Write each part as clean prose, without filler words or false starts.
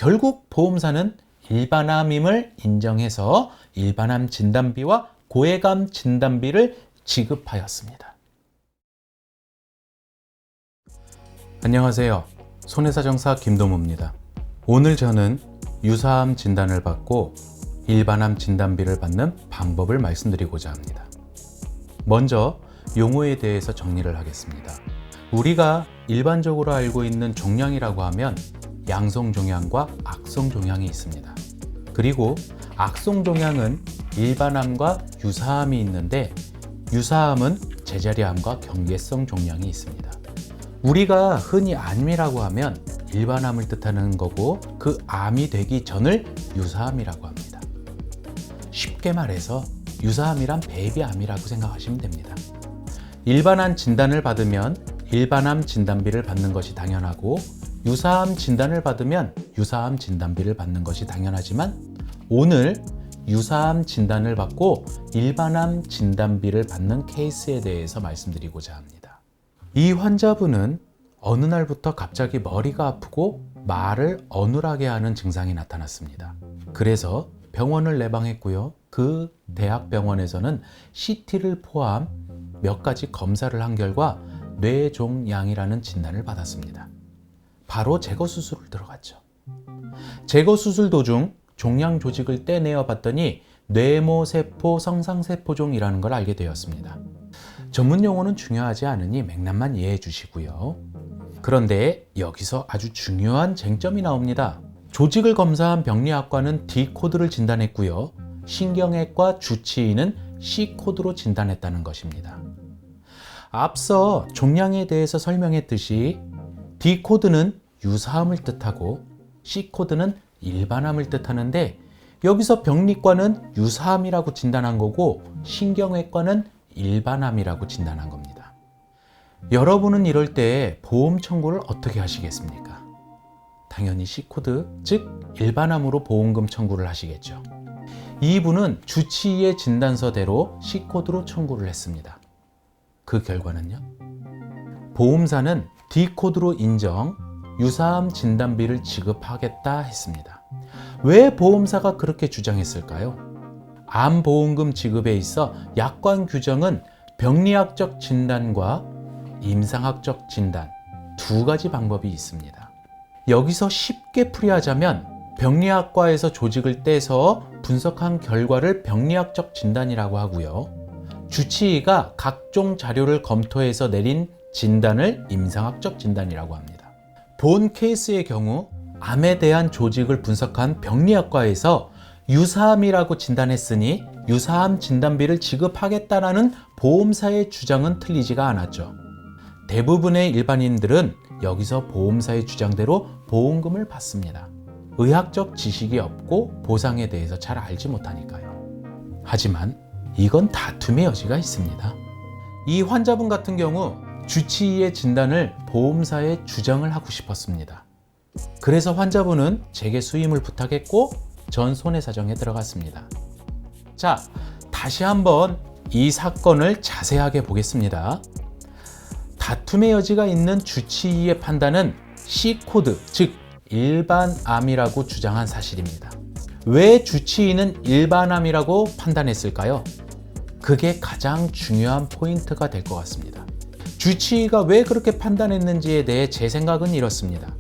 결국 보험사는 일반암임을 인정해서 일반암 진단비와 고해감 진단비를 지급하였습니다. 안녕하세요. 손해사정사 김도무입니다. 오늘 저는 유사암 진단을 받고 일반암 진단비를 받는 방법을 말씀드리고자 합니다. 먼저 용어에 대해서 정리를 하겠습니다. 우리가 일반적으로 알고 있는 종양이라고 하면 양성종양과 악성종양이 있습니다. 그리고 악성종양은 일반암과 유사암이 있는데 유사암은 제자리암과 경계성 종양이 있습니다. 우리가 흔히 암이라고 하면 일반암을 뜻하는 거고 그 암이 되기 전을 유사암이라고 합니다. 쉽게 말해서 유사암이란 베이비암이라고 생각하시면 됩니다. 일반암 진단을 받으면 일반암 진단비를 받는 것이 당연하고 유사암 진단을 받으면 유사암 진단비를 받는 것이 당연하지만 오늘 유사암 진단을 받고 일반암 진단비를 받는 케이스에 대해서 말씀드리고자 합니다. 이 환자분은 어느 날부터 갑자기 머리가 아프고 말을 어눌하게 하는 증상이 나타났습니다. 그래서 병원을 내방했고요. 그 대학병원에서는 CT를 포함 몇 가지 검사를 한 결과 뇌종양이라는 진단을 받았습니다. 바로 제거 수술을 들어갔죠. 제거 수술 도중 종양 조직을 떼내어 봤더니 뇌모세포 성상세포종이라는 걸 알게 되었습니다. 전문 용어는 중요하지 않으니 맥락만 이해해 주시고요. 그런데 여기서 아주 중요한 쟁점이 나옵니다. 조직을 검사한 병리학과는 D코드를 진단했고요. 신경외과 주치의는 C코드로 진단했다는 것입니다. 앞서 종양에 대해서 설명했듯이 D코드는 유사암을 뜻하고 C코드는 일반암을 뜻하는데 여기서 병리과는 유사암이라고 진단한 거고 신경외과는 일반암이라고 진단한 겁니다. 여러분은 이럴 때 보험 청구를 어떻게 하시겠습니까? 당연히 C코드, 즉 일반암으로 보험금 청구를 하시겠죠. 이분은 주치의의 진단서대로 C코드로 청구를 했습니다. 그 결과는요? 보험사는 D코드로 인정, 유사암 진단비를 지급하겠다 했습니다. 왜 보험사가 그렇게 주장했을까요? 암보험금 지급에 있어 약관 규정은 병리학적 진단과 임상학적 진단 두 가지 방법이 있습니다. 여기서 쉽게 풀이하자면 병리학과에서 조직을 떼서 분석한 결과를 병리학적 진단이라고 하고요. 주치의가 각종 자료를 검토해서 내린 진단을 임상학적 진단이라고 합니다. 본 케이스의 경우 암에 대한 조직을 분석한 병리학과에서 유사암이라고 진단했으니 유사암 진단비를 지급하겠다라는 보험사의 주장은 틀리지가 않았죠. 대부분의 일반인들은 여기서 보험사의 주장대로 보험금을 받습니다. 의학적 지식이 없고 보상에 대해서 잘 알지 못하니까요. 하지만 이건 다툼의 여지가 있습니다. 이 환자분 같은 경우 주치의의 진단을 보험사에 주장을 하고 싶었습니다. 그래서 환자분은 제게 수임을 부탁했고 전 손해사정에 들어갔습니다. 자, 다시 한번 이 사건을 자세하게 보겠습니다. 다툼의 여지가 있는 주치의의 판단은 C코드, 즉 일반암이라고 주장한 사실입니다. 왜 주치의는 일반암이라고 판단했을까요? 그게 가장 중요한 포인트가 될 것 같습니다. 주치의가 왜 그렇게 판단했는지에 대해 제 생각은 이렇습니다.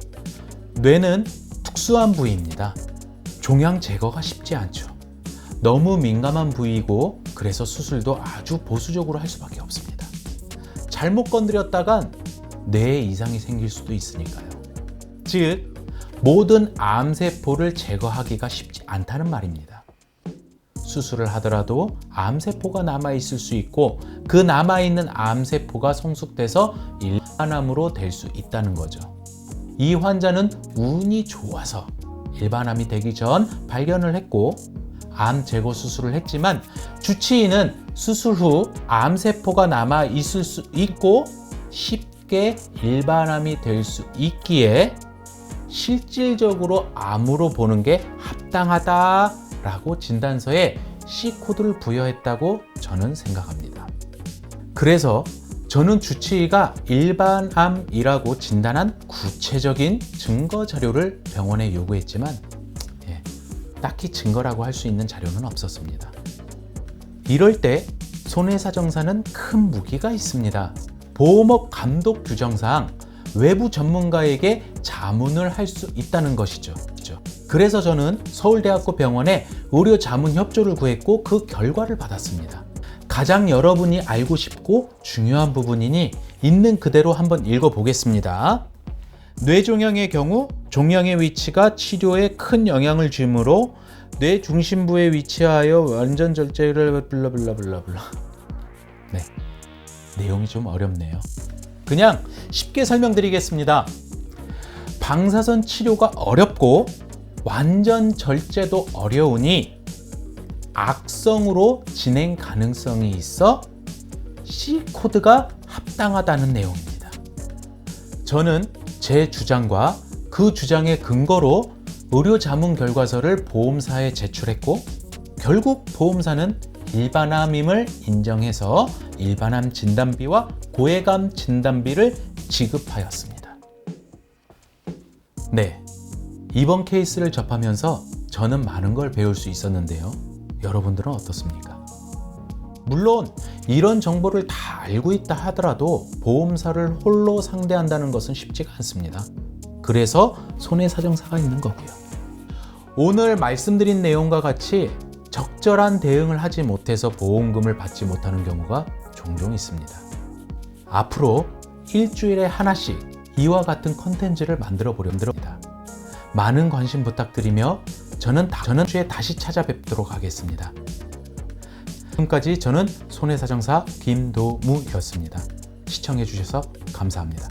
뇌는 특수한 부위입니다. 종양 제거가 쉽지 않죠. 너무 민감한 부위이고 그래서 수술도 아주 보수적으로 할 수밖에 없습니다. 잘못 건드렸다간 뇌에 이상이 생길 수도 있으니까요. 즉, 모든 암세포를 제거하기가 쉽지 않다는 말입니다. 수술을 하더라도 암세포가 남아있을 수 있고 그 남아있는 암세포가 성숙돼서 일반암으로 될 수 있다는 거죠. 이 환자는 운이 좋아서 일반암이 되기 전 발견을 했고 암 제거 수술을 했지만 주치의는 수술 후 암세포가 남아 있을 수 있고 쉽게 일반암이 될 수 있기에 실질적으로 암으로 보는 게 합당하다라고 진단서에 C코드를 부여했다고 저는 생각합니다. 그래서 저는 주치의가 일반암이라고 진단한 구체적인 증거 자료를 병원에 요구했지만 딱히 증거라고 할 수 있는 자료는 없었습니다. 이럴 때 손해사정사는 큰 무기가 있습니다. 보험업 감독 규정상 외부 전문가에게 자문을 할 수 있다는 것이죠. 그래서 저는 서울대학교 병원에 의료 자문 협조를 구했고 그 결과를 받았습니다. 가장 여러분이 알고 싶고 중요한 부분이니 있는 그대로 한번 읽어보겠습니다. 뇌종양의 경우 종양의 위치가 치료에 큰 영향을 주므로 뇌 중심부에 위치하여 완전 절제를 블라블라블라블라. 네, 내용이 좀 어렵네요. 그냥 쉽게 설명드리겠습니다. 방사선 치료가 어렵고 완전 절제도 어려우니 악성으로 진행 가능성이 있어 C코드가 합당하다는 내용입니다. 저는 제 주장과 그 주장의 근거로 의료 자문 결과서를 보험사에 제출했고 결국 보험사는 일반암임을 인정해서 일반암 진단비와 고해감 진단비를 지급하였습니다. 네, 이번 케이스를 접하면서 저는 많은 걸 배울 수 있었는데요. 여러분들은 어떻습니까? 물론 이런 정보를 다 알고 있다 하더라도 보험사를 홀로 상대한다는 것은 쉽지가 않습니다. 그래서 손해사정사가 있는 거고요. 오늘 말씀드린 내용과 같이 적절한 대응을 하지 못해서 보험금을 받지 못하는 경우가 종종 있습니다. 앞으로 일주일에 하나씩 이와 같은 컨텐츠를 만들어 보려고 합니다. 많은 관심 부탁드리며 저는 다음 주에 다시 찾아뵙도록 하겠습니다. 지금까지 저는 손해사정사 김도무였습니다. 시청해 주셔서 감사합니다.